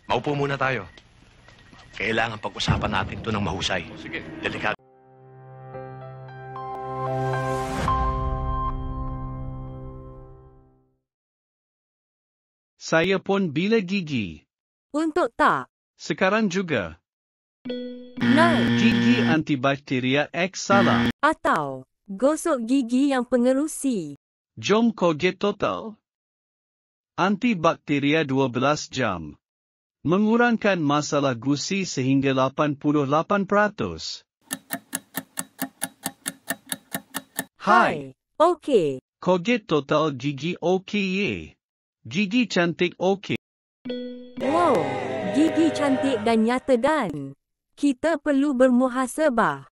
Maupo muna tayo. Kailangan pag-usapan natin ito ng mahusay. Sige. Delikado. Saya pun bila gigi. Untuk tak. Sekarang juga. No. Gigi antibakteria X salah. Atau gosok gigi yang pengerusi. Jom Colgate Total. Antibakteria 12 jam. Mengurangkan masalah gusi sehingga 88%. Hai. Okey. Colgate Total gigi okey ye. Gigi cantik okey. Wow. Gigi cantik dan nyata dan kita perlu bermuhasabah.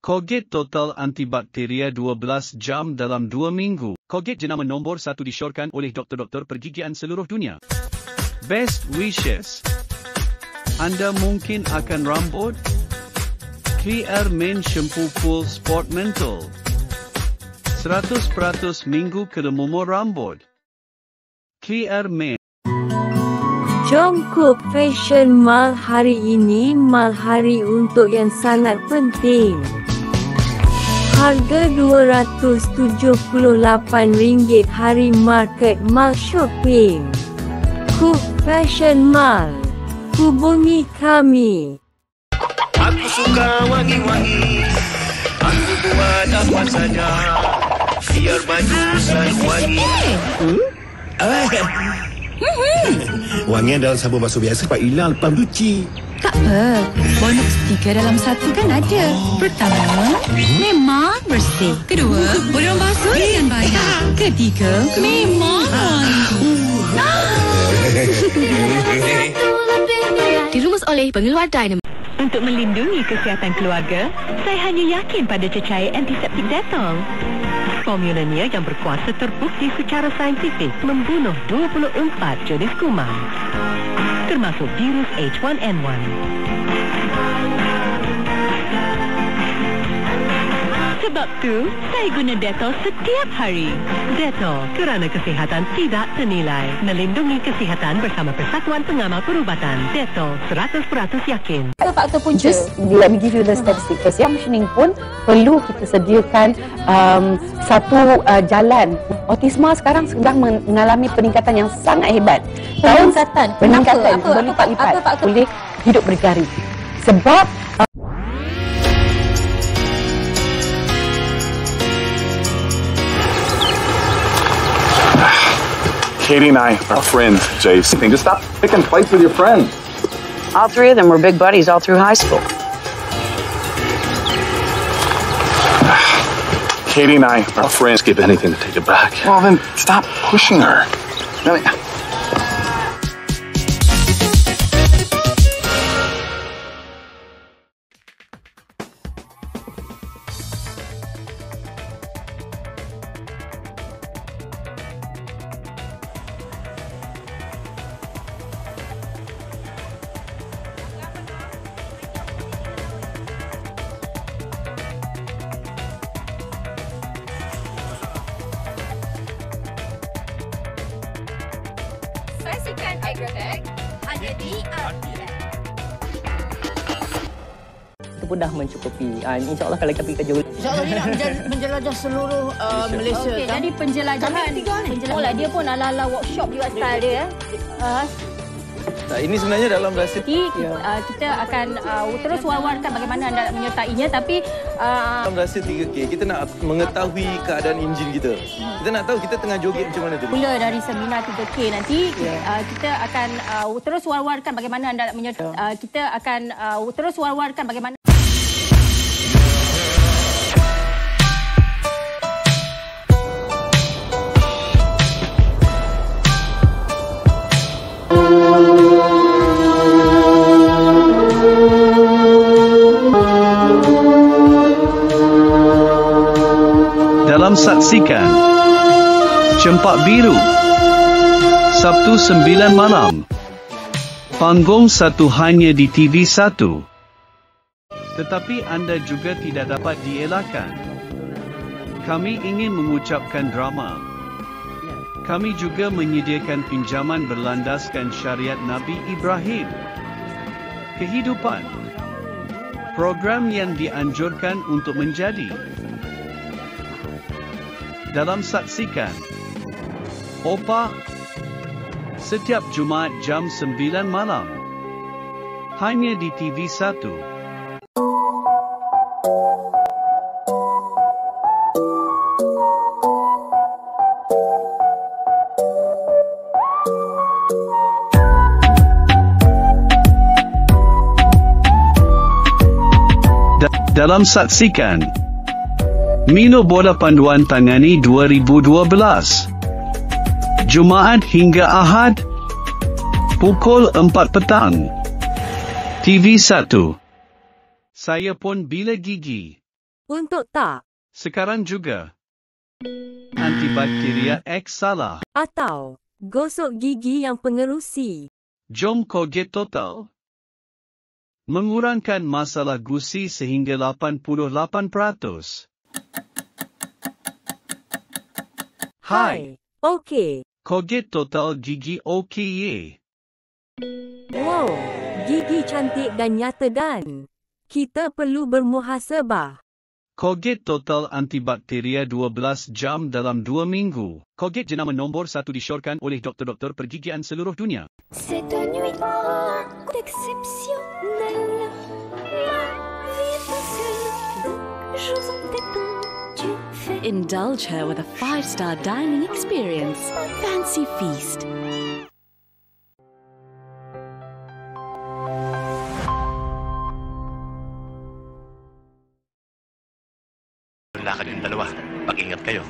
Colgate Total antibakteria 12 jam dalam 2 minggu. Colgate jenama nombor 1 disyorkan oleh doktor-doktor pergigian seluruh dunia. Best wishes. Anda mungkin akan rambut? Clear Men Shampoo Cool Sport Mental. 100% minggu kedemumur rambut. Clear Men. Jomku Fashion Mall hari ini mal hari untuk yang sangat penting. Harga RM278 hari market Mall Shopping. Cook Fashion Mall. Hubungi kami. Aku suka wangi-wangi. Aku buat apa saja biar baju selalu wangi. Wangian dalam sabun basuh biasa cepat hilang lepas cuci. Tak apa, bonus 3 dalam 1 kan ada. Pertama, memang bersih. Kedua, boleh basuh dengan banyak. Ketiga, memang Dirumus oleh pengeluar Dynamo. Untuk melindungi kesihatan keluarga, saya hanya yakin pada cecair antiseptik Dettol. Formulanya yang berkuasa terbukti secara saintifik membunuh 24 jenis kuman, termasuk virus H1N1. Sebab tu, saya guna Dettol setiap hari. Dettol, kerana kesihatan tidak ternilai. Melindungi kesihatan bersama Persatuan Pengamal Perubatan. Dettol, 100% yakin. Faktor punca. Just let me give you the statistic first. Yang functioning pun perlu kita sediakan satu jalan. Autisma sekarang sedang mengalami peningkatan yang sangat hebat. Peningkatan berlipat-lipat boleh hidup berdikari. Sebab Katie and I are friends, Jace. Just stop picking fights with your friends. All three of them were big buddies all through high school. Katie and I are friends. Give anything to take it back. Well, then stop pushing her. Saksikan Agrabag hanya di RTM. Itu pun dah mencukupi. InsyaAllah kalau kita pergi kerja. InsyaAllah dia nak menjelajah seluruh Malaysia. Okey, kan? jadi penjelajahan. Dia pun ala-ala workshop juga style dia. Ini sebenarnya dalam rahsia. Kita akan terus war-warkan bagaimana anda menyertainya, tapi dalam rahsia 3K, kita nak mengetahui keadaan enjin kita. Kita nak tahu kita tengah joget macam mana tadi. Mula dari seminar 3K nanti, kita akan terus war-warkan bagaimana anda menyertai. Kita akan terus war-warkan bagaimana. Dalam saksikan Cempak Biru Sabtu 9 malam. Panggung 1 hanya di TV1. Tetapi anda juga tidak dapat dielakkan. Kami ingin mengucapkan drama Kami juga menyediakan pinjaman berlandaskan syariat Nabi Ibrahim. Kehidupan. Program yang dianjurkan untuk menjadi. Dalam saksikan. Opa. Setiap Jumaat jam 9 malam. Hanya di TV1. Dalam saksikan Mino Bola Panduan Tangani 2012 Jumaat hingga Ahad pukul 4 petang TV1. Saya pun bila gigi Untuk tak sekarang juga antibakteria X salah atau gosok gigi yang pengerusi. Jom Colgate Total mengurangkan masalah gusi sehingga 88%. Hai. Okey. Colgate Total gigi okey. Wow, gigi cantik dan nyata dan kita perlu bermuhasabah. Colgate Total antibakteria 12 jam dalam 2 minggu. Colgate jenama nombor 1 disyorkan oleh doktor-doktor pergigian seluruh dunia. C'est une nuit exceptionnelle. Ma vie est passée de jours en détente. Tu fais Indulge her with a 5-star dining experience. Fancy feast. Lakad yung dalawa. Pag-ingat kayo.